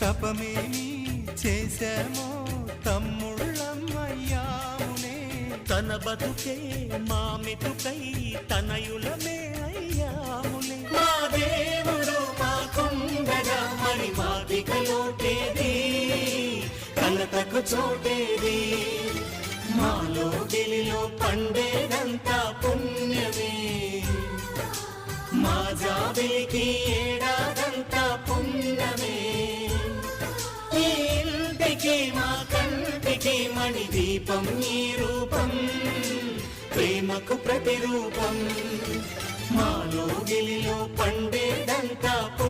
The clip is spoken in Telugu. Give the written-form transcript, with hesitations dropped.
తపమేమి చేశామో తమ్ముళ్ళమయ్యామునే. తన బతుకే మా మెతుకై తనయులమే అయ్యాములే. మా దేవుడు మాకుండగా మరి మాదిక లోటేది, కలతకు చోటేది. మాలో గిలిలో పండేదంతా పుణ్యమే, మా జాబిలికి ఏడాదంతా పుణ్యమే. ఈ ఇంటికి మా కంటికి మణి దీపం ఈ రూపం, ప్రేమకు ప్రతిరూపం. మాలో గిలిలో పండేదంతా